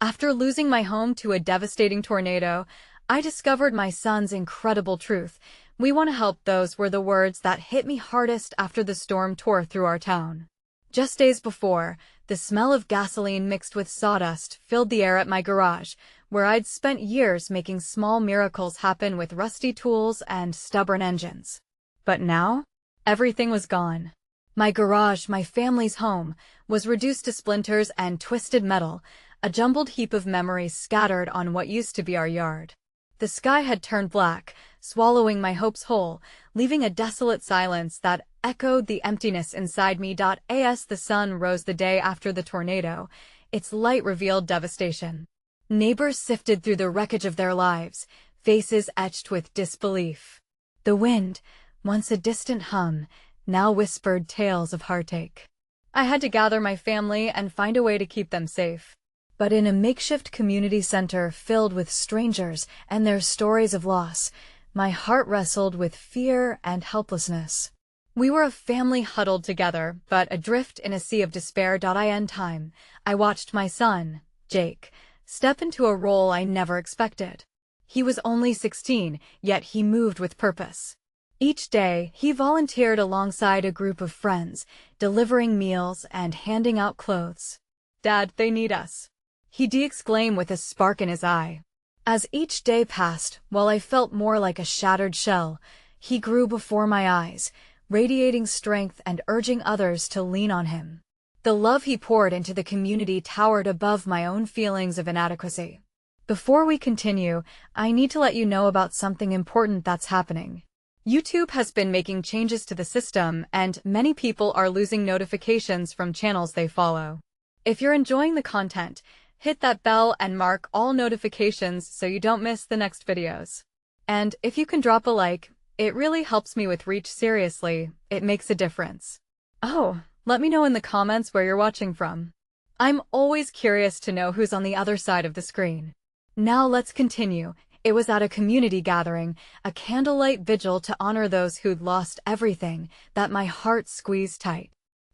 After losing my home to a devastating tornado, I discovered my son's incredible truth. "We want to help those" were the words that hit me hardest after the storm tore through our town. Just days before, the smell of gasoline mixed with sawdust filled the air at my garage, where I'd spent years making small miracles happen with rusty tools and stubborn engines. But now, everything was gone. My garage, my family's home, was reduced to splinters and twisted metal, a jumbled heap of memories scattered on what used to be our yard. The sky had turned black, swallowing my hopes whole, leaving a desolate silence that echoed the emptiness inside me. As the sun rose the day after the tornado, its light revealed devastation. Neighbors sifted through the wreckage of their lives, faces etched with disbelief. The wind, once a distant hum, now whispered tales of heartache. I had to gather my family and find a way to keep them safe. But in a makeshift community center filled with strangers and their stories of loss, my heart wrestled with fear and helplessness. We were a family huddled together, but adrift in a sea of despair. In time, I watched my son, Jake, step into a role I never expected. He was only 16, yet he moved with purpose. Each day, he volunteered alongside a group of friends, delivering meals and handing out clothes. "Dad, they need us," he'd exclaim with a spark in his eye. As each day passed, while I felt more like a shattered shell, he grew before my eyes, radiating strength and urging others to lean on him. The love he poured into the community towered above my own feelings of inadequacy. Before we continue, I need to let you know about something important that's happening. YouTube has been making changes to the system, and many people are losing notifications from channels they follow. If you're enjoying the content, hit that bell and mark all notifications so you don't miss the next videos. And if you can drop a like, it really helps me with reach. Seriously, it makes a difference. Oh, let me know in the comments where you're watching from. I'm always curious to know who's on the other side of the screen. Now let's continue. It was at a community gathering, a candlelight vigil to honor those who'd lost everything, that my heart squeezed tight.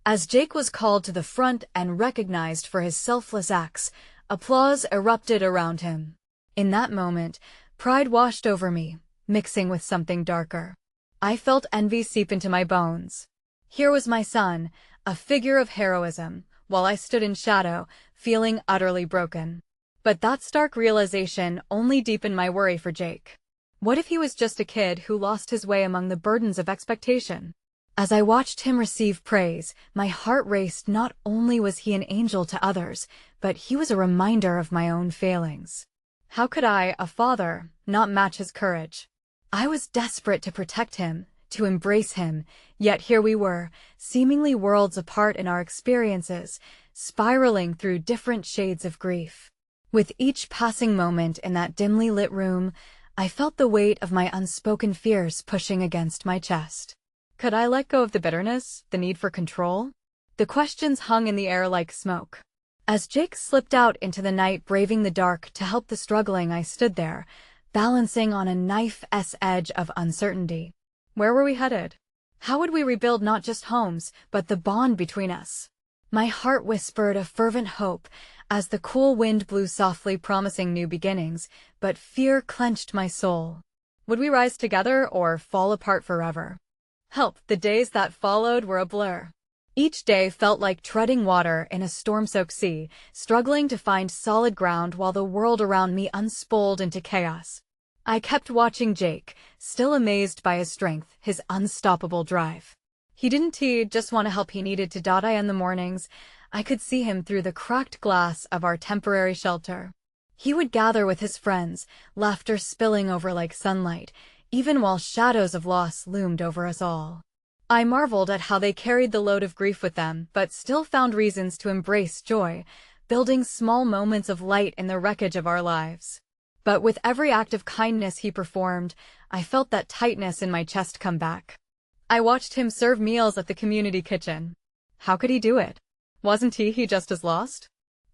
As Jake was called to the front and recognized for his selfless acts, applause erupted around him. In that moment, pride washed over me, mixing with something darker. I felt envy seep into my bones. Here was my son, a figure of heroism, while I stood in shadow, feeling utterly broken. But that stark realization only deepened my worry for Jake. What if he was just a kid who lost his way among the burdens of expectation? As I watched him receive praise, my heart raced. Not only was he an angel to others, but he was a reminder of my own failings. How could I, a father, not match his courage? I was desperate to protect him, to embrace him, yet here we were, seemingly worlds apart in our experiences, spiraling through different shades of grief. With each passing moment in that dimly lit room, I felt the weight of my unspoken fears pushing against my chest. Could I let go of the bitterness, the need for control? The questions hung in the air like smoke. As Jake slipped out into the night, braving the dark to help the struggling, I stood there, balancing on a knife's edge of uncertainty. Where were we headed? How would we rebuild not just homes, but the bond between us? My heart whispered a fervent hope as the cool wind blew softly, promising new beginnings, but fear clenched my soul. Would we rise together or fall apart forever? Help! The days that followed were a blur. Each day felt like treading water in a storm-soaked sea, struggling to find solid ground while the world around me unspoled into chaos. I kept watching Jake, still amazed by his strength, his unstoppable drive. He didn't just want to help, he needed to. In the mornings, I could see him through the cracked glass of our temporary shelter. He would gather with his friends, laughter spilling over like sunlight, even while shadows of loss loomed over us all. I marveled at how they carried the load of grief with them, but still found reasons to embrace joy, building small moments of light in the wreckage of our lives. But with every act of kindness he performed, I felt that tightness in my chest come back. I watched him serve meals at the community kitchen. How could he do it? Wasn't he just as lost?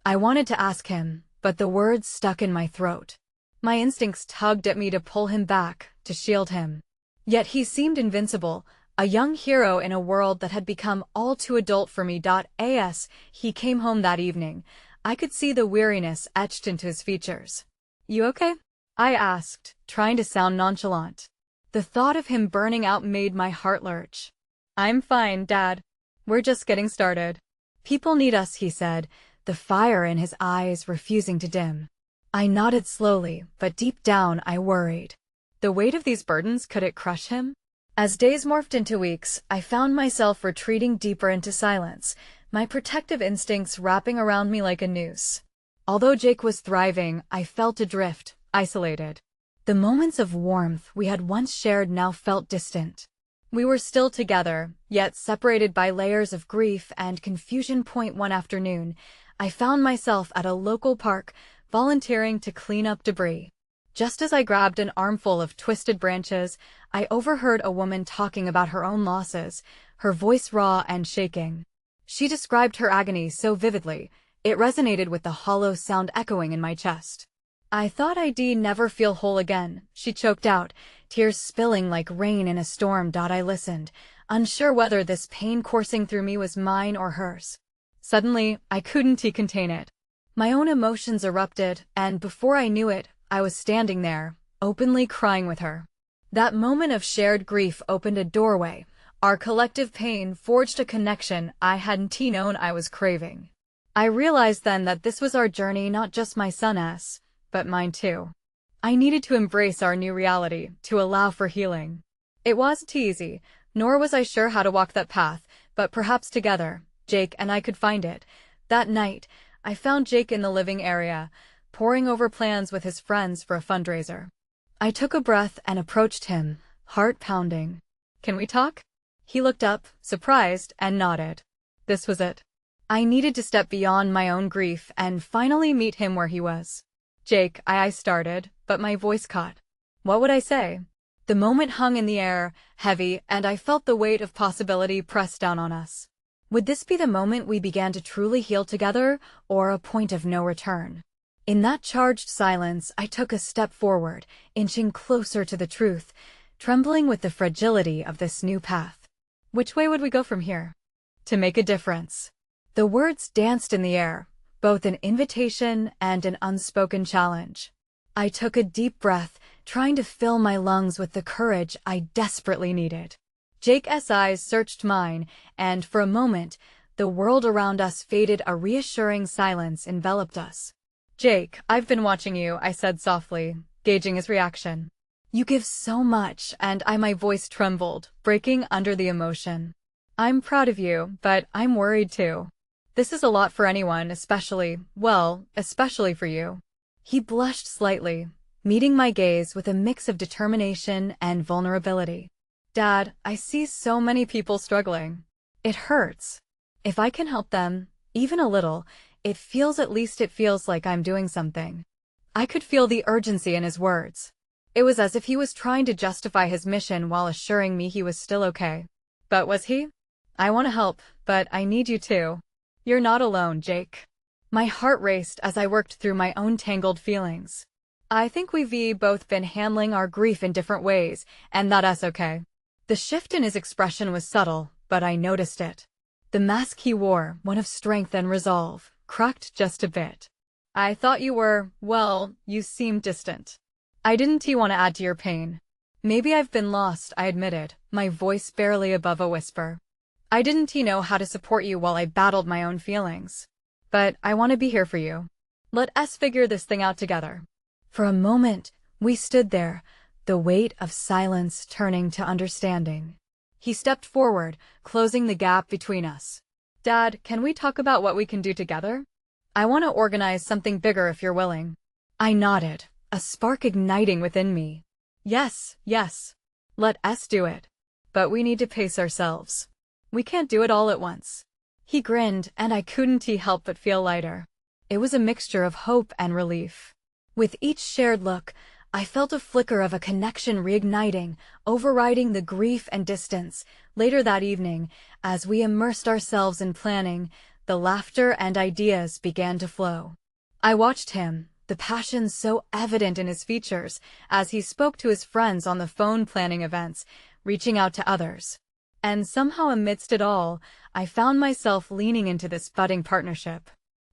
I wanted to ask him, but the words stuck in my throat. My instincts tugged at me to pull him back, to shield him. Yet he seemed invincible, a young hero in a world that had become all too adult for me. As he came home that evening, I could see the weariness etched into his features. "You okay?" I asked, trying to sound nonchalant. The thought of him burning out made my heart lurch. "I'm fine, Dad. We're just getting started." "People need us," he said, the fire in his eyes refusing to dim. I nodded slowly, but deep down I worried. The weight of these burdens, could it crush him? As days morphed into weeks, I found myself retreating deeper into silence, my protective instincts wrapping around me like a noose. Although Jake was thriving, I felt adrift, isolated. The moments of warmth we had once shared now felt distant. We were still together, yet separated by layers of grief and confusion. One afternoon, I found myself at a local park, volunteering to clean up debris. Just as I grabbed an armful of twisted branches, I overheard a woman talking about her own losses, her voice raw and shaking. She described her agony so vividly, it resonated with the hollow sound echoing in my chest. "I thought I'd never feel whole again," she choked out, tears spilling like rain in a storm. I listened, unsure whether this pain coursing through me was mine or hers. Suddenly, I couldn't contain it. My own emotions erupted, and before I knew it, I was standing there, openly crying with her. That moment of shared grief opened a doorway. Our collective pain forged a connection I hadn't known I was craving. I realized then that this was our journey, not just my son's, but mine too. I needed to embrace our new reality, to allow for healing. It wasn't easy, nor was I sure how to walk that path, but perhaps together, Jake and I could find it. That night, I found Jake in the living area, poring over plans with his friends for a fundraiser. I took a breath and approached him, heart pounding. "Can we talk?" He looked up, surprised, and nodded. This was it. I needed to step beyond my own grief and finally meet him where he was. "Jake," I started, but my voice caught. What would I say? The moment hung in the air, heavy, and I felt the weight of possibility press down on us. Would this be the moment we began to truly heal together, or a point of no return? In that charged silence, I took a step forward, inching closer to the truth, trembling with the fragility of this new path. Which way would we go from here? To make a difference. The words danced in the air, both an invitation and an unspoken challenge. I took a deep breath, trying to fill my lungs with the courage I desperately needed. Jake's eyes searched mine, and for a moment, the world around us faded. A reassuring silence enveloped us. "Jake, I've been watching you," I said softly, gauging his reaction. "You give so much," and my voice trembled, breaking under the emotion. "I'm proud of you, but I'm worried too. This is a lot for anyone, especially for you." He blushed slightly, meeting my gaze with a mix of determination and vulnerability. "Dad, I see so many people struggling. It hurts. If I can help them, even a little, it feels like I'm doing something." I could feel the urgency in his words. It was as if he was trying to justify his mission while assuring me he was still okay. But was he? "I want to help, but I need you too. You're not alone, Jake." My heart raced as I worked through my own tangled feelings. "I think we've both been handling our grief in different ways, and that's okay." The shift in his expression was subtle, but I noticed it. The mask he wore, one of strength and resolve, cracked just a bit. "I thought you seemed distant. I didn't want to add to your pain." "Maybe I've been lost," I admitted, my voice barely above a whisper. "I didn't know how to support you while I battled my own feelings. But I want to be here for you. Let us figure this thing out together." For a moment, we stood there, the weight of silence turning to understanding. He stepped forward, closing the gap between us. "Dad, can we talk about what we can do together? I want to organize something bigger if you're willing." I nodded, a spark igniting within me. Yes. Let us do it. But we need to pace ourselves. We can't do it all at once." He grinned, and I couldn't help but feel lighter. It was a mixture of hope and relief. With each shared look, I felt a flicker of a connection reigniting, overriding the grief and distance. Later that evening, as we immersed ourselves in planning, the laughter and ideas began to flow. I watched him, the passion so evident in his features, as he spoke to his friends on the phone, planning events, reaching out to others. And somehow amidst it all, I found myself leaning into this budding partnership.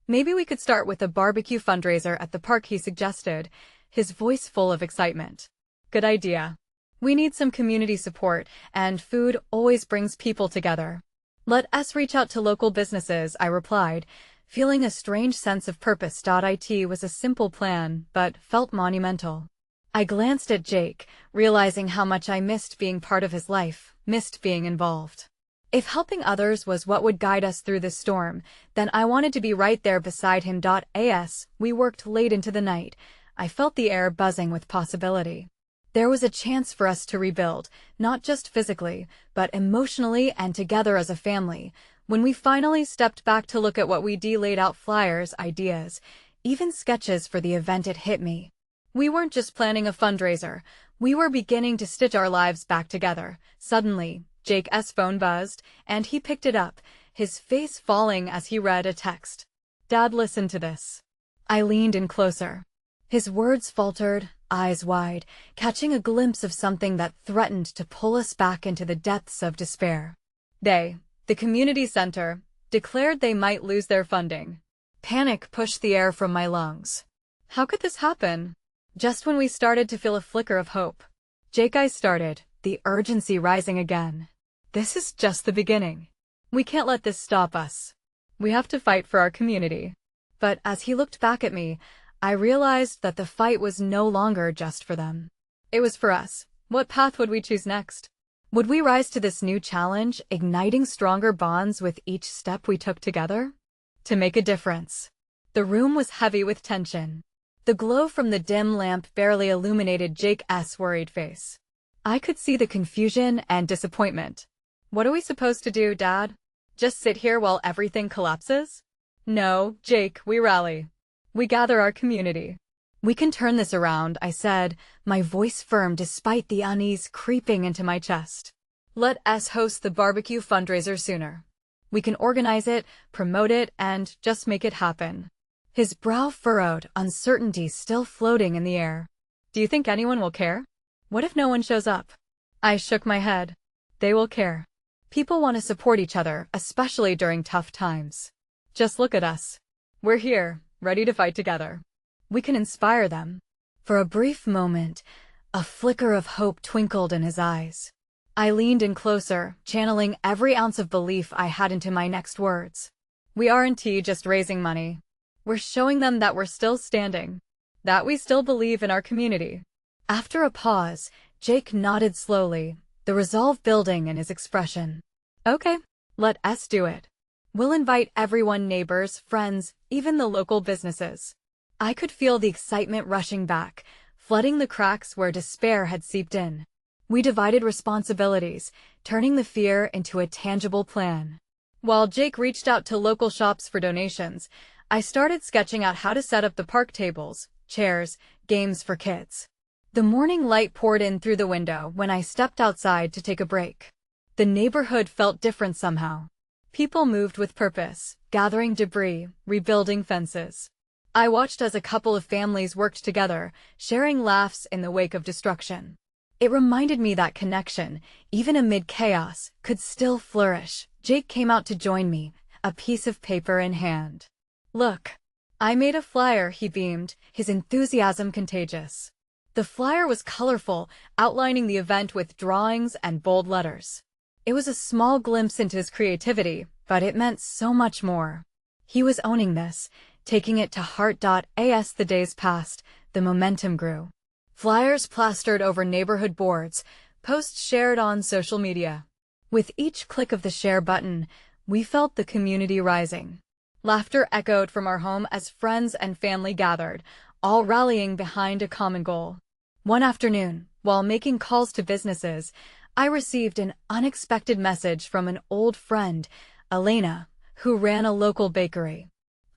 Maybe we could start with a barbecue fundraiser at the park, he suggested, his voice full of excitement. Good idea. We need some community support, and food always brings people together. Let us reach out to local businesses, I replied, feeling a strange sense of purpose. It was a simple plan, but felt monumental. I glanced at Jake, realizing how much I missed being part of his life, missed being involved. If helping others was what would guide us through this storm, then I wanted to be right there beside him. As we worked late into the night, I felt the air buzzing with possibility. There was a chance for us to rebuild, not just physically, but emotionally and together as a family. When we finally stepped back to look at what we'd laid out, flyers, ideas, even sketches for the event, it hit me. We weren't just planning a fundraiser, we were beginning to stitch our lives back together. Suddenly, Jake's phone buzzed, and he picked it up, his face falling as he read a text. Dad, listen to this. I leaned in closer. His words faltered, eyes wide, catching a glimpse of something that threatened to pull us back into the depths of despair. The community center, declared they might lose their funding. Panic pushed the air from my lungs. How could this happen? Just when we started to feel a flicker of hope. Jake, I started, the urgency rising again. This is just the beginning. We can't let this stop us. We have to fight for our community. But as he looked back at me, I realized that the fight was no longer just for them. It was for us. What path would we choose next? Would we rise to this new challenge, igniting stronger bonds with each step we took together? To make a difference. The room was heavy with tension. The glow from the dim lamp barely illuminated Jake's worried face. I could see the confusion and disappointment. What are we supposed to do, Dad? Just sit here while everything collapses? No, Jake, we rally. We gather our community. We can turn this around, I said, my voice firm despite the unease creeping into my chest. Let us host the barbecue fundraiser sooner. We can organize it, promote it, and just make it happen. His brow furrowed, uncertainty still floating in the air. Do you think anyone will care? What if no one shows up? I shook my head. They will care. People want to support each other, especially during tough times. Just look at us. We're here, ready to fight together. We can inspire them. For a brief moment, a flicker of hope twinkled in his eyes. I leaned in closer, channeling every ounce of belief I had into my next words. We aren't just raising money. We're showing them that we're still standing, that we still believe in our community. After a pause, Jake nodded slowly, the resolve building in his expression. Okay, let us do it. We'll invite everyone, neighbors, friends, even the local businesses. I could feel the excitement rushing back, flooding the cracks where despair had seeped in. We divided responsibilities, turning the fear into a tangible plan. While Jake reached out to local shops for donations, I started sketching out how to set up the park tables, chairs, games for kids. The morning light poured in through the window when I stepped outside to take a break. The neighborhood felt different somehow. People moved with purpose, gathering debris, rebuilding fences. I watched as a couple of families worked together, sharing laughs in the wake of destruction. It reminded me that connection, even amid chaos, could still flourish. Jake came out to join me, a piece of paper in hand. Look. I made a flyer, he beamed, his enthusiasm contagious. The flyer was colorful, outlining the event with drawings and bold letters. It was a small glimpse into his creativity, but it meant so much more. He was owning this, taking it to heart. As the days passed, the momentum grew. Flyers plastered over neighborhood boards, posts shared on social media. With each click of the share button, we felt the community rising. Laughter echoed from our home as friends and family gathered, all rallying behind a common goal. One afternoon, while making calls to businesses, I received an unexpected message from an old friend, Elena, who ran a local bakery.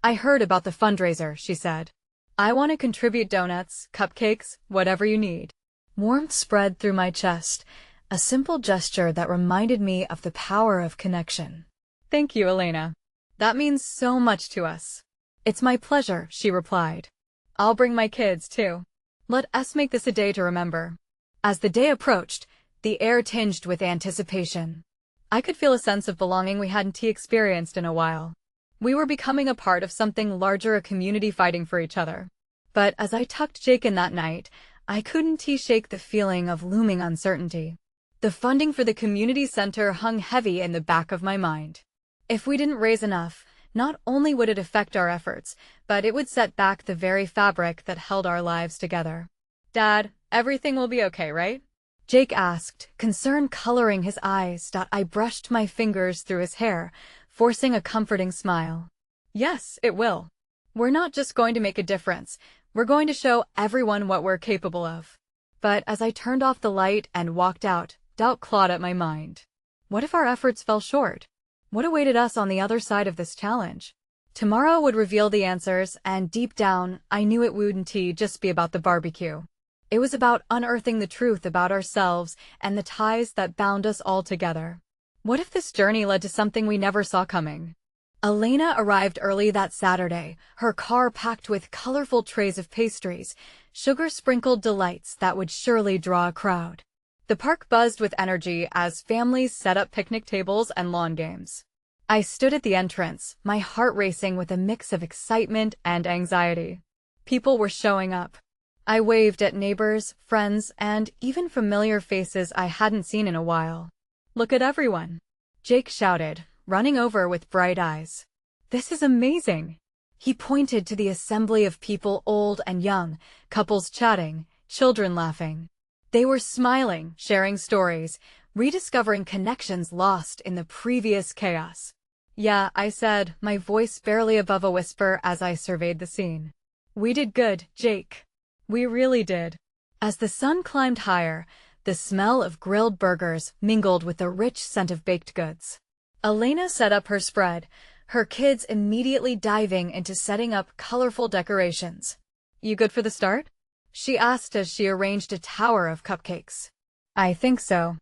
I heard about the fundraiser, she said. I want to contribute donuts, cupcakes, whatever you need. Warmth spread through my chest, a simple gesture that reminded me of the power of connection. Thank you, Elena. That means so much to us. It's my pleasure, she replied. I'll bring my kids, too. Let us make this a day to remember. As the day approached, the air tinged with anticipation. I could feel a sense of belonging we hadn't experienced in a while. We were becoming a part of something larger, a community fighting for each other. But as I tucked Jake in that night, I couldn't shake the feeling of looming uncertainty. The funding for the community center hung heavy in the back of my mind. If we didn't raise enough, not only would it affect our efforts, but it would set back the very fabric that held our lives together. Dad, everything will be okay, right? Jake asked, concern coloring his eyes. I brushed my fingers through his hair, forcing a comforting smile. Yes, it will. We're not just going to make a difference, we're going to show everyone what we're capable of. But as I turned off the light and walked out, doubt clawed at my mind. What if our efforts fell short? What awaited us on the other side of this challenge? Tomorrow would reveal the answers, and deep down, I knew it wouldn't just be about the barbecue. It was about unearthing the truth about ourselves and the ties that bound us all together. What if this journey led to something we never saw coming? Elena arrived early that Saturday, her car packed with colorful trays of pastries, sugar-sprinkled delights that would surely draw a crowd. The park buzzed with energy as families set up picnic tables and lawn games. I stood at the entrance, my heart racing with a mix of excitement and anxiety. People were showing up. I waved at neighbors, friends, and even familiar faces I hadn't seen in a while. Look at everyone! Jake shouted, running over with bright eyes. This is amazing! He pointed to the assembly of people old and young, couples chatting, children laughing. They were smiling, sharing stories, rediscovering connections lost in the previous chaos. Yeah, I said, my voice barely above a whisper as I surveyed the scene. We did good, Jake. We really did. As the sun climbed higher, the smell of grilled burgers mingled with the rich scent of baked goods. Elena set up her spread, her kids immediately diving into setting up colorful decorations. You good for the start? She asked as she arranged a tower of cupcakes. I think so.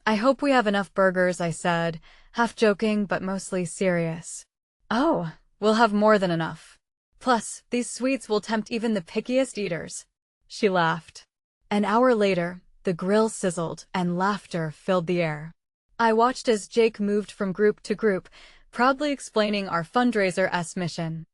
I hope we have enough burgers, I said, half joking but mostly serious. Oh, we'll have more than enough. Plus, these sweets will tempt even the pickiest eaters. She laughed. An hour later, the grill sizzled and laughter filled the air. I watched as Jake moved from group to group, proudly explaining our fundraiser's mission.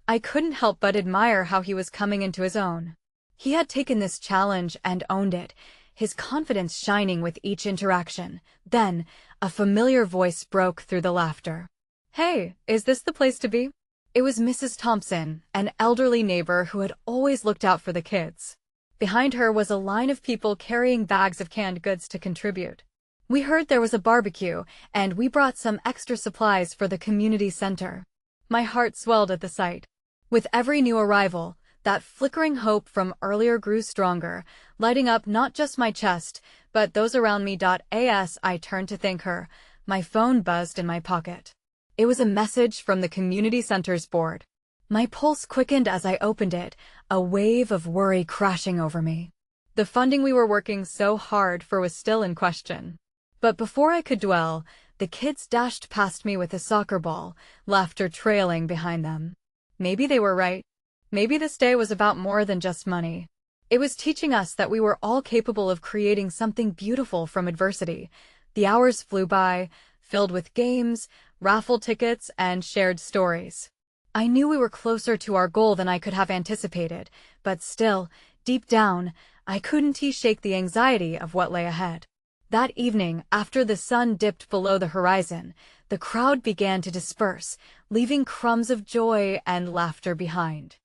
I couldn't help but admire how he was coming into his own. He had taken this challenge and owned it, his confidence shining with each interaction. Then, a familiar voice broke through the laughter. Hey, is this the place to be? It was Mrs. Thompson, an elderly neighbor who had always looked out for the kids. Behind her was a line of people carrying bags of canned goods to contribute. We heard there was a barbecue, and we brought some extra supplies for the community center. My heart swelled at the sight. With every new arrival, that flickering hope from earlier grew stronger, lighting up not just my chest, but those around me. As I turned to thank her, my phone buzzed in my pocket. It was a message from the community center's board. My pulse quickened as I opened it, a wave of worry crashing over me. The funding we were working so hard for was still in question. But before I could dwell, the kids dashed past me with a soccer ball, laughter trailing behind them. Maybe they were right. Maybe this day was about more than just money. It was teaching us that we were all capable of creating something beautiful from adversity. The hours flew by, filled with games, raffle tickets, and shared stories. I knew we were closer to our goal than I could have anticipated, but still, deep down, I couldn't shake the anxiety of what lay ahead. That evening, after the sun dipped below the horizon, the crowd began to disperse, leaving crumbs of joy and laughter behind.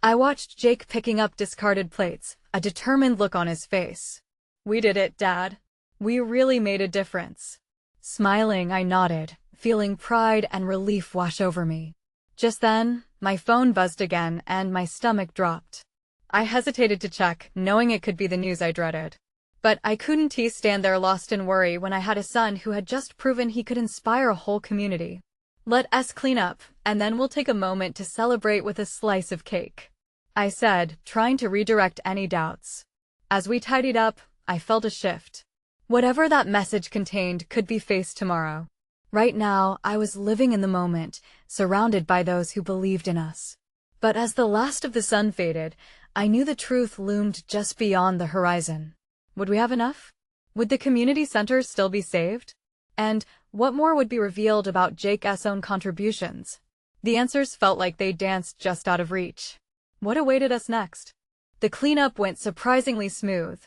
I watched Jake picking up discarded plates, a determined look on his face. We did it, Dad. We really made a difference. Smiling, I nodded, feeling pride and relief wash over me. Just then, my phone buzzed again and my stomach dropped. I hesitated to check, knowing it could be the news I dreaded. But I couldn't stand there lost in worry when I had a son who had just proven he could inspire a whole community. Let us clean up, and then we'll take a moment to celebrate with a slice of cake, I said, trying to redirect any doubts. As we tidied up, I felt a shift. Whatever that message contained could be faced tomorrow. Right now, I was living in the moment, surrounded by those who believed in us. But as the last of the sun faded, I knew the truth loomed just beyond the horizon. Would we have enough? Would the community center still be saved? And what more would be revealed about Jake's own contributions? The answers felt like they danced just out of reach. What awaited us next? The cleanup went surprisingly smooth.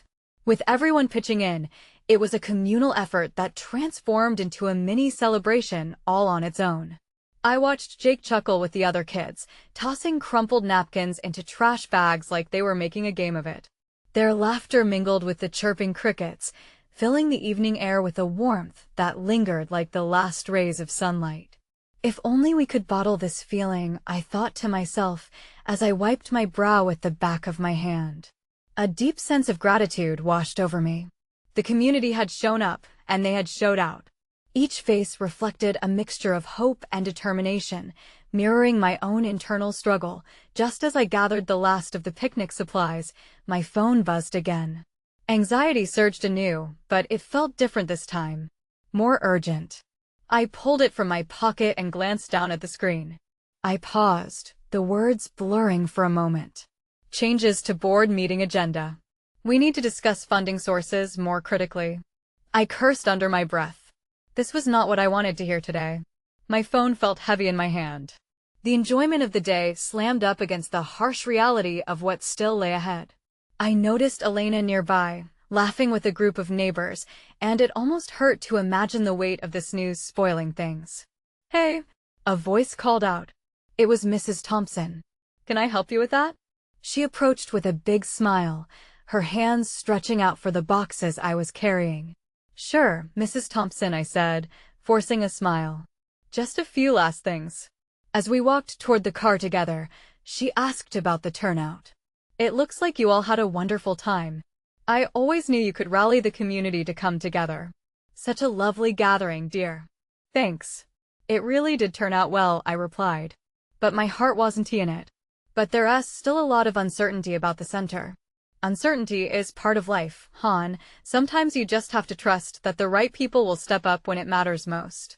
With everyone pitching in, it was a communal effort that transformed into a mini celebration all on its own. I watched Jake chuckle with the other kids, tossing crumpled napkins into trash bags like they were making a game of it. Their laughter mingled with the chirping crickets, filling the evening air with a warmth that lingered like the last rays of sunlight. If only we could bottle this feeling, I thought to myself as I wiped my brow with the back of my hand. A deep sense of gratitude washed over me. The community had shown up, and they had showed out. Each face reflected a mixture of hope and determination, mirroring my own internal struggle. Just as I gathered the last of the picnic supplies, my phone buzzed again. Anxiety surged anew, but it felt different this time. More urgent. I pulled it from my pocket and glanced down at the screen. I paused, the words blurring for a moment. Changes to board meeting agenda. We need to discuss funding sources more critically. I cursed under my breath. This was not what I wanted to hear today. My phone felt heavy in my hand. The enjoyment of the day slammed up against the harsh reality of what still lay ahead. I noticed Elena nearby, laughing with a group of neighbors, and it almost hurt to imagine the weight of this news spoiling things. "Hey!" A voice called out. It was Mrs. Thompson. "Can I help you with that?" She approached with a big smile, her hands stretching out for the boxes I was carrying. "Sure, Mrs. Thompson," I said, forcing a smile. "Just a few last things." As we walked toward the car together, she asked about the turnout. "It looks like you all had a wonderful time. I always knew you could rally the community to come together. Such a lovely gathering, dear." "Thanks. It really did turn out well," I replied. But my heart wasn't in it. But there's still a lot of uncertainty about the center. Uncertainty is part of life, Han. Sometimes you just have to trust that the right people will step up when it matters most.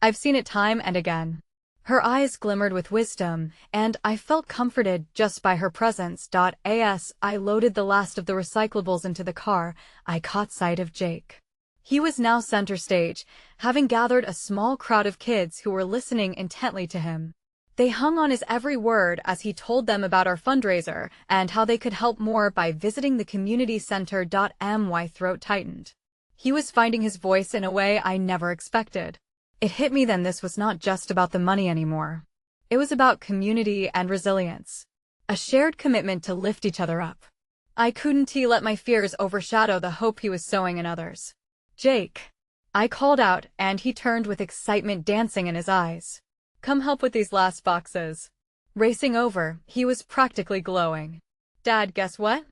I've seen it time and again. Her eyes glimmered with wisdom, and I felt comforted just by her presence. As I loaded the last of the recyclables into the car, I caught sight of Jake. He was now center stage, having gathered a small crowd of kids who were listening intently to him. They hung on his every word as he told them about our fundraiser and how they could help more by visiting the community center. My throat tightened. He was finding his voice in a way I never expected. It hit me then this was not just about the money anymore. It was about community and resilience. A shared commitment to lift each other up. I couldn't let my fears overshadow the hope he was sowing in others. "Jake," I called out, and he turned with excitement dancing in his eyes. "Come help with these last boxes." Racing over, he was practically glowing. "Dad, guess what?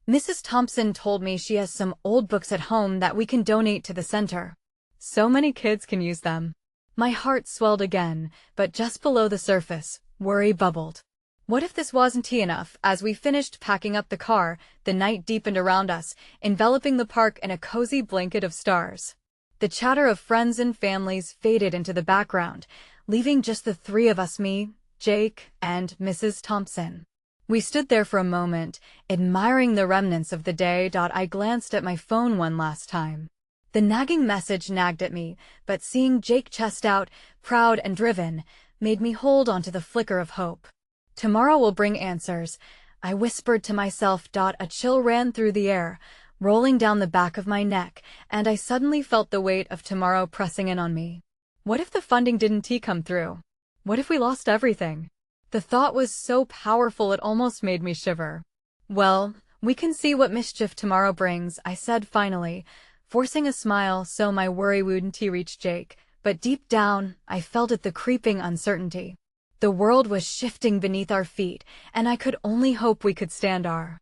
Mrs. Thompson told me she has some old books at home that we can donate to the center. So many kids can use them." My heart swelled again, but just below the surface, worry bubbled. What if this wasn't enough? As we finished packing up the car, the night deepened around us, enveloping the park in a cozy blanket of stars. The chatter of friends and families faded into the background, leaving just the three of us, me, Jake, and Mrs. Thompson. We stood there for a moment, admiring the remnants of the day. I glanced at my phone one last time. The nagging message nagged at me, but seeing Jake chest out, proud and driven, made me hold on to the flicker of hope. Tomorrow will bring answers, I whispered to myself. A chill ran through the air, rolling down the back of my neck, and I suddenly felt the weight of tomorrow pressing in on me. What if the funding didn't come through? What if we lost everything? The thought was so powerful it almost made me shiver. "Well, we can see what mischief tomorrow brings," I said finally, forcing a smile so my worry wouldn't reach Jake, but deep down, I felt it, the creeping uncertainty. The world was shifting beneath our feet, and I could only hope we could stand our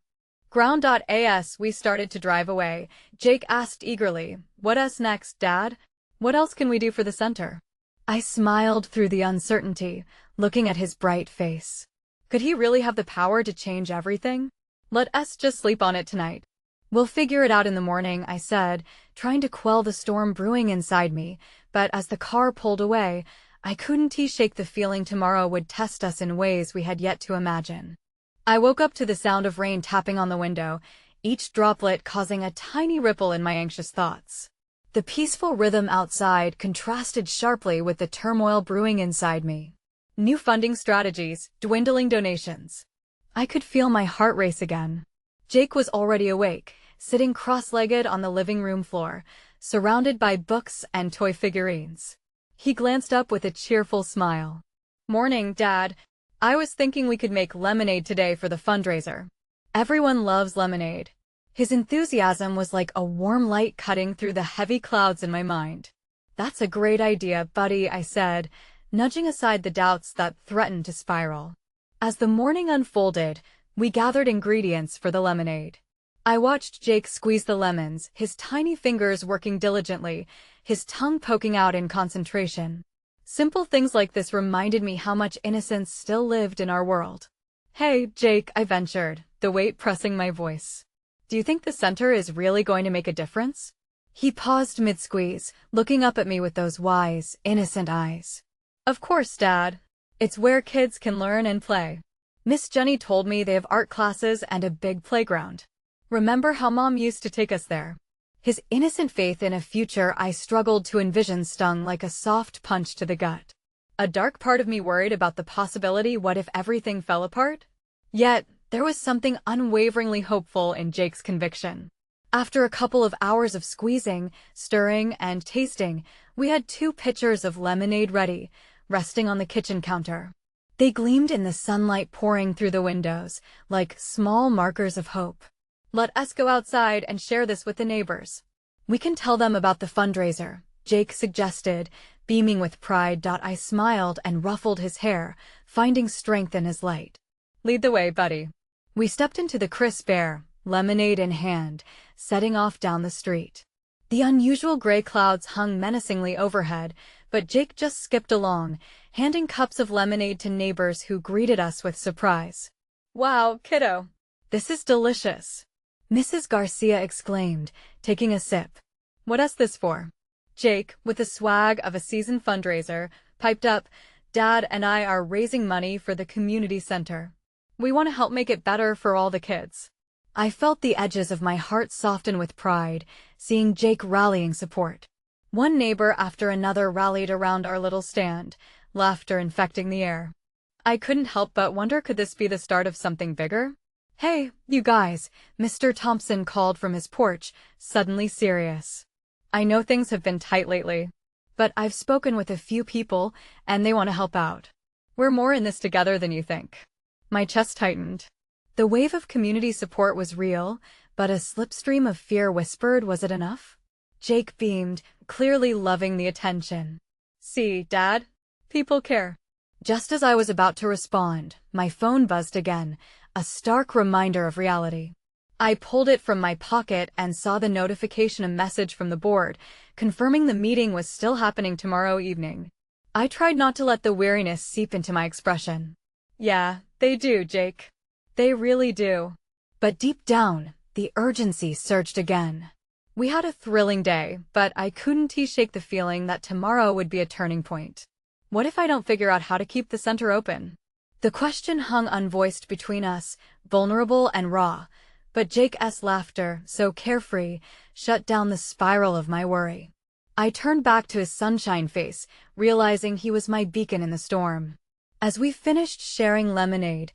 ground. As we started to drive away, Jake asked eagerly, "What's next, Dad? What else can we do for the center?" I smiled through the uncertainty, looking at his bright face. Could he really have the power to change everything? "Let us just sleep on it tonight. We'll figure it out in the morning," I said, trying to quell the storm brewing inside me, but as the car pulled away, I couldn't shake the feeling tomorrow would test us in ways we had yet to imagine. I woke up to the sound of rain tapping on the window, each droplet causing a tiny ripple in my anxious thoughts. The peaceful rhythm outside contrasted sharply with the turmoil brewing inside me. New funding strategies, dwindling donations. I could feel my heart race again. Jake was already awake, sitting cross-legged on the living room floor, surrounded by books and toy figurines. He glanced up with a cheerful smile. "Morning, Dad. I was thinking we could make lemonade today for the fundraiser. Everyone loves lemonade." His enthusiasm was like a warm light cutting through the heavy clouds in my mind. "That's a great idea, buddy," I said, nudging aside the doubts that threatened to spiral. As the morning unfolded, we gathered ingredients for the lemonade. I watched Jake squeeze the lemons, his tiny fingers working diligently, his tongue poking out in concentration. Simple things like this reminded me how much innocence still lived in our world. "Hey, Jake," I ventured, the weight pressing my voice. "Do you think the center is really going to make a difference?" He paused mid-squeeze, looking up at me with those wise, innocent eyes. "Of course, Dad. It's where kids can learn and play. Miss Jenny told me they have art classes and a big playground. Remember how Mom used to take us there?" His innocent faith in a future I struggled to envision stung like a soft punch to the gut. A dark part of me worried about the possibility what if everything fell apart? Yet, there was something unwaveringly hopeful in Jake's conviction. After a couple of hours of squeezing, stirring, and tasting, we had 2 pitchers of lemonade ready, resting on the kitchen counter. They gleamed in the sunlight pouring through the windows, like small markers of hope. "Let us go outside and share this with the neighbors. We can tell them about the fundraiser," Jake suggested, beaming with pride. I smiled and ruffled his hair, finding strength in his light. "Lead the way, buddy." We stepped into the crisp air, lemonade in hand, setting off down the street. The unusual gray clouds hung menacingly overhead, but Jake just skipped along, handing cups of lemonade to neighbors who greeted us with surprise. "Wow, kiddo. This is delicious," Mrs. Garcia exclaimed, taking a sip. "What's this for?" Jake, with the swag of a seasoned fundraiser, piped up, "Dad and I are raising money for the community center. We want to help make it better for all the kids." I felt the edges of my heart soften with pride, seeing Jake rallying support. One neighbor after another rallied around our little stand, laughter infecting the air. I couldn't help but wonder, could this be the start of something bigger? "Hey, you guys," Mr. Thompson called from his porch, suddenly serious. "I know things have been tight lately, but I've spoken with a few people, and they want to help out. We're more in this together than you think." My chest tightened. The wave of community support was real, but a slipstream of fear whispered, was it enough? Jake beamed, clearly loving the attention. "See, Dad? People care." Just as I was about to respond, my phone buzzed again, a stark reminder of reality. I pulled it from my pocket and saw the notification, a message from the board, confirming the meeting was still happening tomorrow evening. I tried not to let the weariness seep into my expression. "Yeah, they do, Jake. They really do." But deep down, the urgency surged again. We had a thrilling day, but I couldn't shake the feeling that tomorrow would be a turning point. What if I don't figure out how to keep the center open? The question hung unvoiced between us, vulnerable and raw, but Jake's laughter, so carefree, shut down the spiral of my worry. I turned back to his sunshine face, realizing he was my beacon in the storm. As we finished sharing lemonade,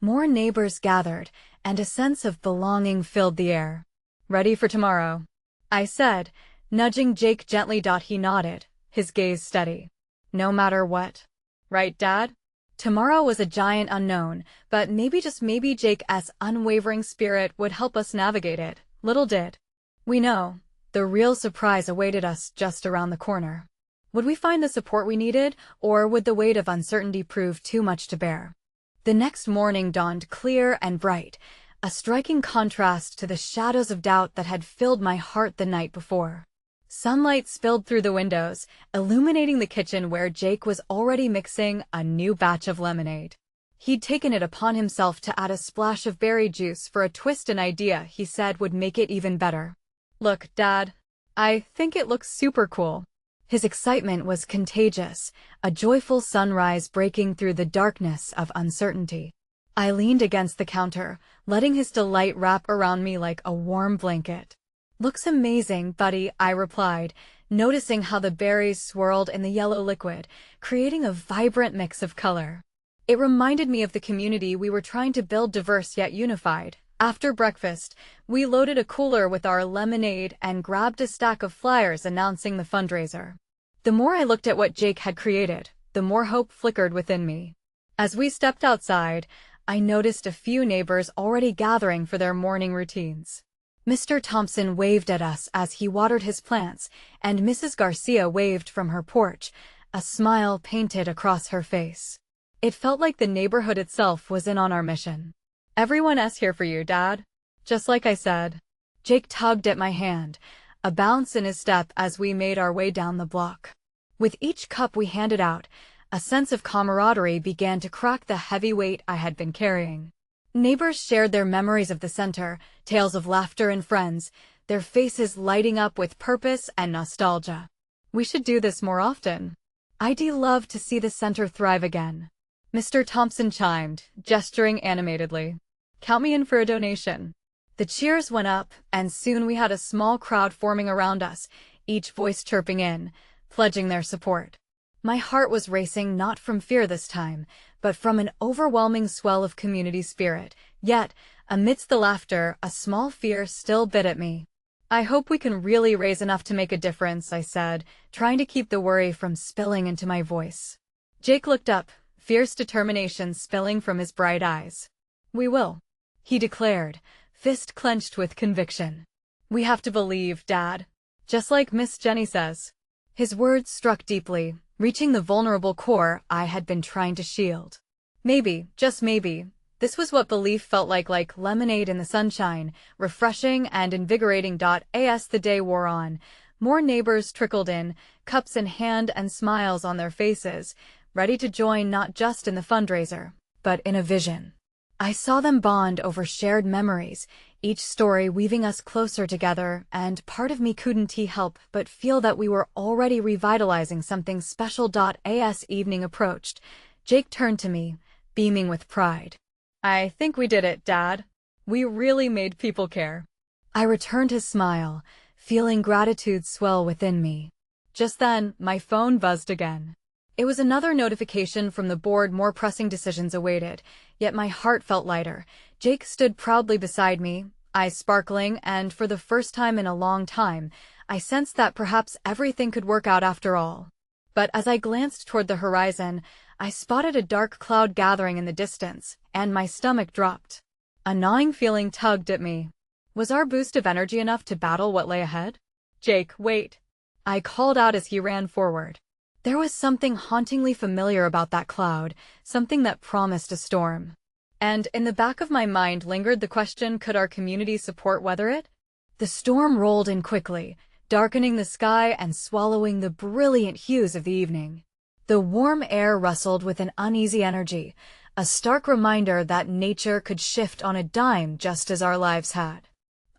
more neighbors gathered, and a sense of belonging filled the air. "Ready for tomorrow?" I said, nudging Jake gently. He nodded, his gaze steady. "No matter what. Right, Dad?" Tomorrow was a giant unknown, but maybe, just maybe, Jake's unwavering spirit would help us navigate it. Little did we know, the real surprise awaited us just around the corner. Would we find the support we needed, or would the weight of uncertainty prove too much to bear? The next morning dawned clear and bright, a striking contrast to the shadows of doubt that had filled my heart the night before. Sunlight spilled through the windows, illuminating the kitchen where Jake was already mixing a new batch of lemonade. He'd taken it upon himself to add a splash of berry juice for a twist, an idea he said would make it even better. "Look, Dad, I think it looks super cool." His excitement was contagious, a joyful sunrise breaking through the darkness of uncertainty. I leaned against the counter, letting his delight wrap around me like a warm blanket. Looks amazing, buddy, I replied, noticing how the berries swirled in the yellow liquid, creating a vibrant mix of color. It reminded me of the community we were trying to build, diverse yet unified. After breakfast, we loaded a cooler with our lemonade and grabbed a stack of flyers announcing the fundraiser. The more I looked at what Jake had created, the more hope flickered within me. As we stepped outside, I noticed a few neighbors already gathering for their morning routines. Mr. Thompson waved at us as he watered his plants, and Mrs. Garcia waved from her porch, a smile painted across her face. It felt like the neighborhood itself was in on our mission. "Everyone's here for you, Dad." Just like I said. Jake tugged at my hand, a bounce in his step as we made our way down the block. With each cup we handed out, a sense of camaraderie began to crack the heavy weight I had been carrying. Neighbors shared their memories of the center, tales of laughter and friends, their faces lighting up with purpose and nostalgia. We should do this more often. I'd love to see the center thrive again. Mr. Thompson chimed, gesturing animatedly. "Count me in for a donation." The cheers went up, and soon we had a small crowd forming around us, each voice chirping in, pledging their support. My heart was racing, not from fear this time, but from an overwhelming swell of community spirit. Yet, amidst the laughter, a small fear still bit at me. "I hope we can really raise enough to make a difference," I said, trying to keep the worry from spilling into my voice. Jake looked up, fierce determination spilling from his bright eyes. "We will," he declared, fist clenched with conviction. "We have to believe, Dad. Just like Miss Jenny says." His words struck deeply, reaching the vulnerable core I had been trying to shield. Maybe, just maybe, this was what belief felt like lemonade in the sunshine, refreshing and invigorating. As the day wore on, more neighbors trickled in, cups in hand and smiles on their faces, ready to join not just in the fundraiser, but in a vision. I saw them bond over shared memories, each story weaving us closer together, and part of me couldn't help but feel that we were already revitalizing something special. As evening approached, Jake turned to me, beaming with pride. "I think we did it, Dad. We really made people care." I returned his smile, feeling gratitude swell within me. Just then, my phone buzzed again. It was another notification from the board. More pressing decisions awaited, yet my heart felt lighter. Jake stood proudly beside me, eyes sparkling, and for the first time in a long time, I sensed that perhaps everything could work out after all. But as I glanced toward the horizon, I spotted a dark cloud gathering in the distance, and my stomach dropped. A gnawing feeling tugged at me. Was our boost of energy enough to battle what lay ahead? "Jake, wait," I called out as he ran forward. There was something hauntingly familiar about that cloud, something that promised a storm. And in the back of my mind lingered the question, could our community support weather it? The storm rolled in quickly, darkening the sky and swallowing the brilliant hues of the evening. The warm air rustled with an uneasy energy, a stark reminder that nature could shift on a dime just as our lives had.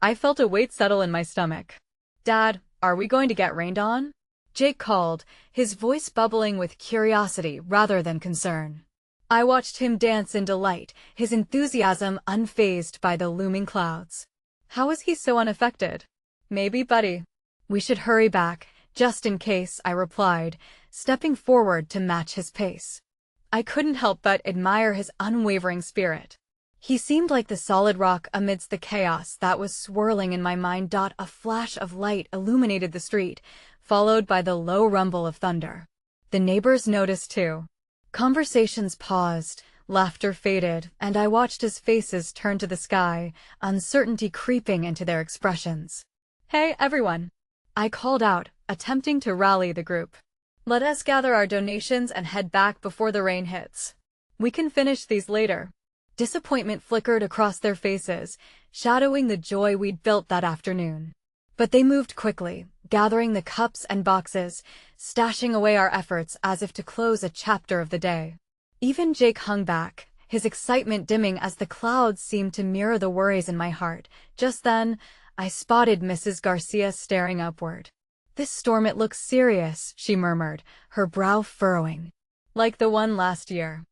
I felt a weight settle in my stomach. "Dad, are we going to get rained on?" Jake called, his voice bubbling with curiosity rather than concern. I watched him dance in delight, his enthusiasm unfazed by the looming clouds. How was he so unaffected? "Maybe, buddy. We should hurry back, just in case," I replied, stepping forward to match his pace. I couldn't help but admire his unwavering spirit. He seemed like the solid rock amidst the chaos that was swirling in my mind. A flash of light illuminated the street, followed by the low rumble of thunder. The neighbors noticed too. Conversations paused, laughter faded, and I watched as faces turned to the sky, uncertainty creeping into their expressions. "Hey, everyone," I called out, attempting to rally the group. "Let us gather our donations and head back before the rain hits. We can finish these later." Disappointment flickered across their faces, shadowing the joy we'd built that afternoon. But they moved quickly, gathering the cups and boxes, stashing away our efforts as if to close a chapter of the day. Even Jake hung back, his excitement dimming as the clouds seemed to mirror the worries in my heart. Just then, I spotted Mrs. Garcia staring upward. "This storm, it looks serious," she murmured, her brow furrowing. "Like the one last year."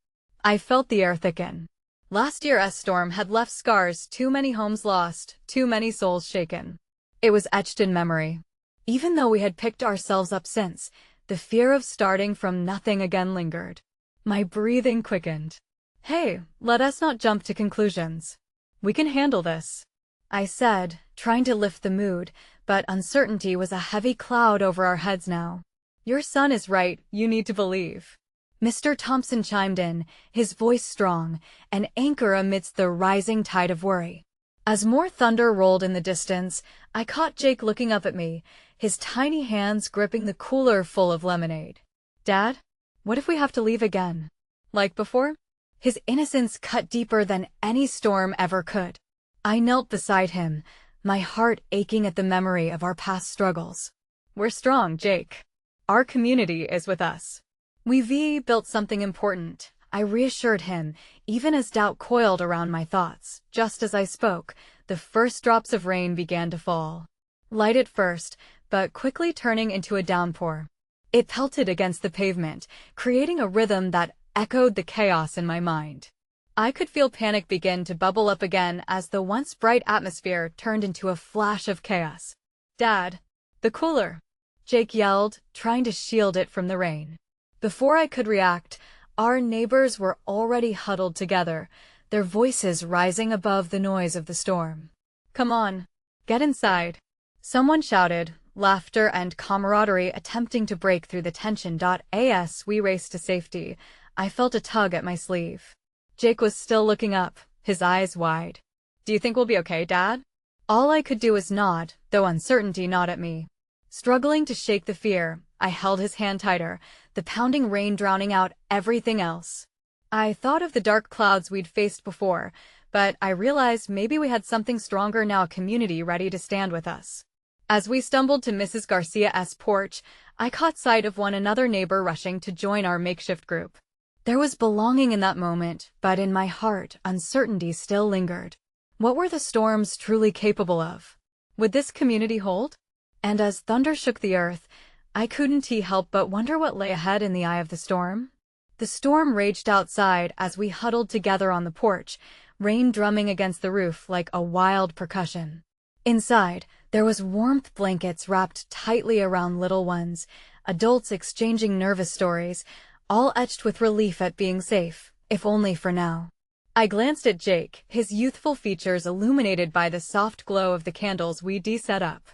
I felt the air thicken. Last year's storm had left scars, too many homes lost, too many souls shaken. It was etched in memory. Even though we had picked ourselves up since, the fear of starting from nothing again lingered. My breathing quickened. Hey, let us not jump to conclusions. We can handle this, I said, trying to lift the mood, but uncertainty was a heavy cloud over our heads now. Your son is right, you need to believe. Mr. Thompson chimed in, his voice strong, an anchor amidst the rising tide of worry. As more thunder rolled in the distance, I caught Jake looking up at me, his tiny hands gripping the cooler full of lemonade. Dad, what if we have to leave again? Like before? His innocence cut deeper than any storm ever could. I knelt beside him, my heart aching at the memory of our past struggles. We're strong, Jake. Our community is with us. We've built something important, I reassured him, even as doubt coiled around my thoughts. Just as I spoke, the first drops of rain began to fall. Light at first, but quickly turning into a downpour. It pelted against the pavement, creating a rhythm that echoed the chaos in my mind. I could feel panic begin to bubble up again as the once bright atmosphere turned into a flash of chaos. Dad, the cooler! Jake yelled, trying to shield it from the rain. Before I could react, our neighbors were already huddled together, their voices rising above the noise of the storm. Come on, get inside. Someone shouted, laughter and camaraderie attempting to break through the tension. As we raced to safety, I felt a tug at my sleeve. Jake was still looking up, his eyes wide. Do you think we'll be okay, Dad? All I could do was nod, though uncertainty gnawed at me. Struggling to shake the fear, I held his hand tighter, the pounding rain drowning out everything else. I thought of the dark clouds we'd faced before, but I realized maybe we had something stronger now, a community ready to stand with us. As we stumbled to Mrs. Garcia's porch, I caught sight of another neighbor rushing to join our makeshift group. There was belonging in that moment, but in my heart, uncertainty still lingered. What were the storms truly capable of? Would this community hold? And as thunder shook the earth, I couldn't help but wonder what lay ahead in the eye of the storm. The storm raged outside as we huddled together on the porch, rain drumming against the roof like a wild percussion. Inside, there was warmth, blankets wrapped tightly around little ones, adults exchanging nervous stories, all etched with relief at being safe, if only for now. I glanced at Jake, his youthful features illuminated by the soft glow of the candles we'd set up.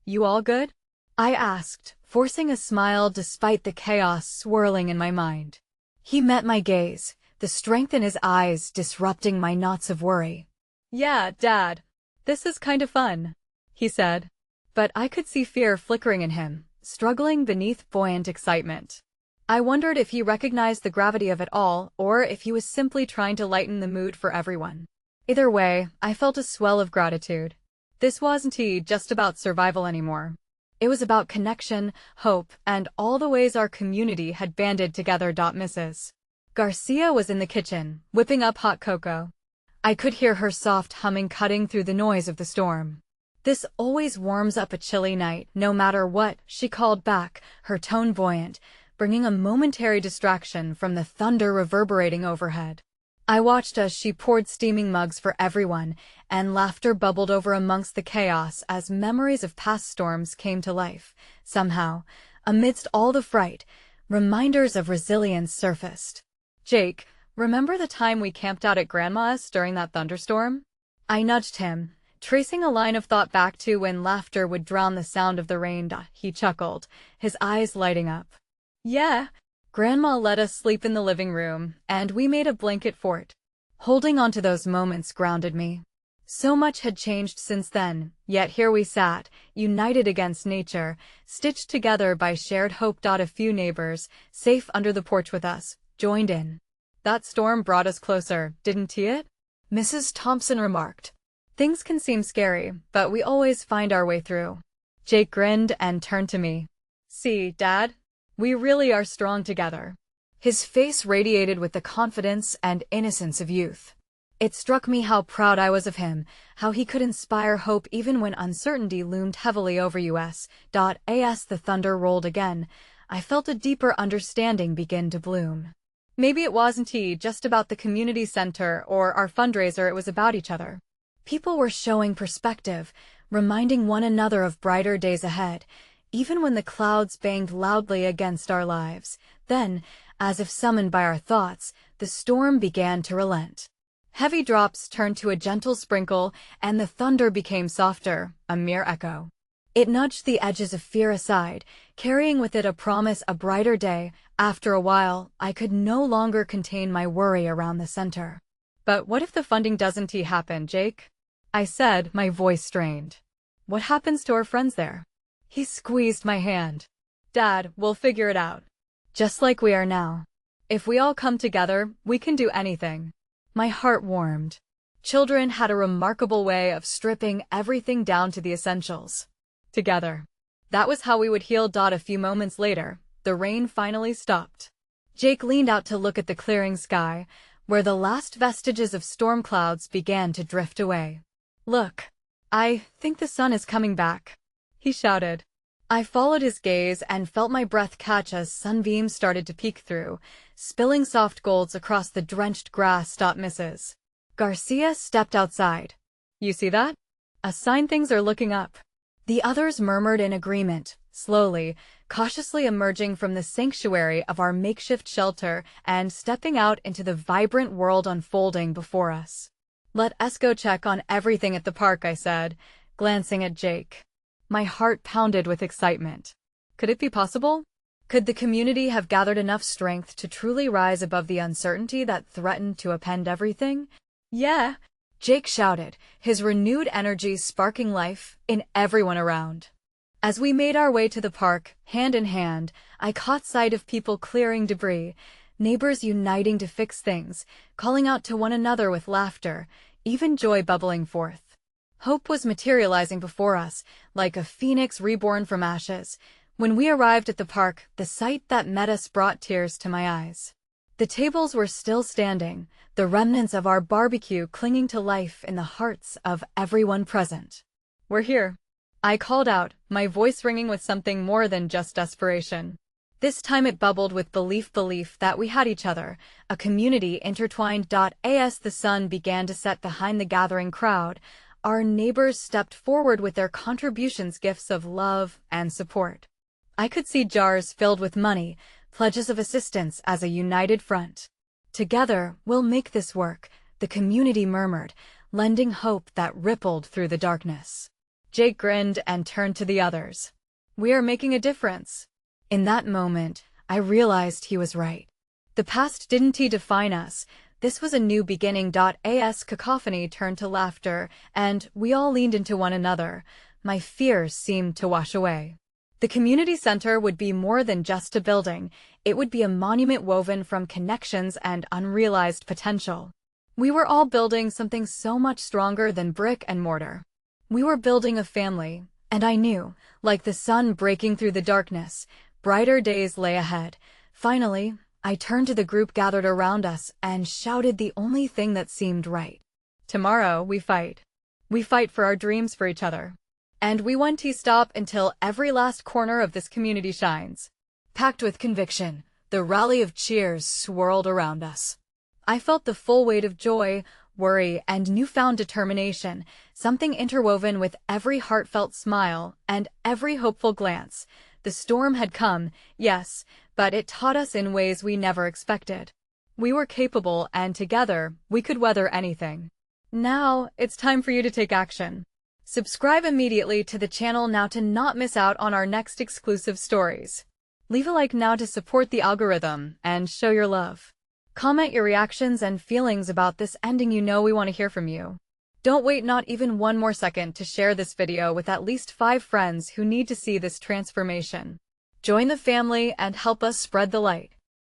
You all good? I asked, forcing a smile despite the chaos swirling in my mind. He met my gaze, the strength in his eyes disrupting my knots of worry. Yeah, Dad. This is kind of fun, he said. But I could see fear flickering in him, struggling beneath buoyant excitement. I wondered if he recognized the gravity of it all, or if he was simply trying to lighten the mood for everyone. Either way, I felt a swell of gratitude. This wasn't just about survival anymore. It was about connection, hope, and all the ways our community had banded together. Mrs. Garcia was in the kitchen, whipping up hot cocoa. I could hear her soft humming cutting through the noise of the storm. This always warms up a chilly night, no matter what, she called back, her tone buoyant, bringing a momentary distraction from the thunder reverberating overhead. I watched as she poured steaming mugs for everyone, and laughter bubbled over amongst the chaos as memories of past storms came to life. Somehow, amidst all the fright, reminders of resilience surfaced. Jake, remember the time we camped out at Grandma's during that thunderstorm? I nudged him, tracing a line of thought back to when laughter would drown the sound of the rain. He chuckled, his eyes lighting up. Yeah, Grandma let us sleep in the living room, and we made a blanket fort. Holding on to those moments grounded me. So much had changed since then, yet here we sat, united against nature, stitched together by shared hope. A few neighbors, safe under the porch with us, joined in. That storm brought us closer, didn't it? Mrs. Thompson remarked. Things can seem scary, but we always find our way through. Jake grinned and turned to me. See, Dad? We really are strong together. His face radiated with the confidence and innocence of youth. It struck me how proud I was of him, how he could inspire hope even when uncertainty loomed heavily over us. As the thunder rolled again, I felt a deeper understanding begin to bloom. Maybe it wasn't just about the community center or our fundraiser, it was about each other. People were showing perspective, reminding one another of brighter days ahead, even when the clouds banged loudly against our lives. Then, as if summoned by our thoughts, the storm began to relent. Heavy drops turned to a gentle sprinkle, and the thunder became softer, a mere echo. It nudged the edges of fear aside, carrying with it a promise of a brighter day. After a while, I could no longer contain my worry around the center. "But what if the funding doesn't happen, Jake?" I said, my voice strained. "What happens to our friends there?" He squeezed my hand. "Dad, we'll figure it out. Just like we are now. If we all come together, we can do anything." My heart warmed. Children had a remarkable way of stripping everything down to the essentials. Together. That was how we would heal. A few moments later, the rain finally stopped. Jake leaned out to look at the clearing sky, where the last vestiges of storm clouds began to drift away. "Look, I think the sun is coming back," he shouted. I followed his gaze and felt my breath catch as sunbeams started to peek through, spilling soft golds across the drenched grass. Mrs. Garcia stepped outside. "You see that? A sign things are looking up." The others murmured in agreement, slowly, cautiously emerging from the sanctuary of our makeshift shelter and stepping out into the vibrant world unfolding before us. "Let us go check on everything at the park," I said, glancing at Jake. My heart pounded with excitement. Could it be possible? Could the community have gathered enough strength to truly rise above the uncertainty that threatened to upend everything? "Yeah!" Jake shouted, his renewed energy sparking life in everyone around. As we made our way to the park, hand in hand, I caught sight of people clearing debris, neighbors uniting to fix things, calling out to one another with laughter, even joy bubbling forth. Hope was materializing before us, like a phoenix reborn from ashes. When we arrived at the park, the sight that met us brought tears to my eyes. The tables were still standing, the remnants of our barbecue clinging to life in the hearts of everyone present. "We're here," I called out, my voice ringing with something more than just desperation. This time it bubbled with belief that we had each other, a community intertwined. As the sun began to set behind the gathering crowd, our neighbors stepped forward with their contributions, gifts of love and support. I could see jars filled with money, pledges of assistance as a united front. "Together, we'll make this work," the community murmured, lending hope that rippled through the darkness. Jake grinned and turned to the others. "We are making a difference." In that moment, I realized he was right. The past didn't define us. This was a new beginning. As cacophony turned to laughter, and we all leaned into one another. My fears seemed to wash away. The community center would be more than just a building. It would be a monument woven from connections and unrealized potential. We were all building something so much stronger than brick and mortar. We were building a family, and I knew, like the sun breaking through the darkness, brighter days lay ahead. Finally, I turned to the group gathered around us and shouted the only thing that seemed right. "Tomorrow, we fight. We fight for our dreams, for each other. And we won't stop until every last corner of this community shines." Packed with conviction, the rally of cheers swirled around us. I felt the full weight of joy, worry, and newfound determination, something interwoven with every heartfelt smile and every hopeful glance. The storm had come, yes, but it taught us in ways we never expected. We were capable, and together, we could weather anything. Now, it's time for you to take action. Subscribe immediately to the channel now to not miss out on our next exclusive stories. Leave a like now to support the algorithm and show your love. Comment your reactions and feelings about this ending. We want to hear from you. Don't wait not even one more second to share this video with at least 5 friends who need to see this transformation. Join the family and help us spread the light.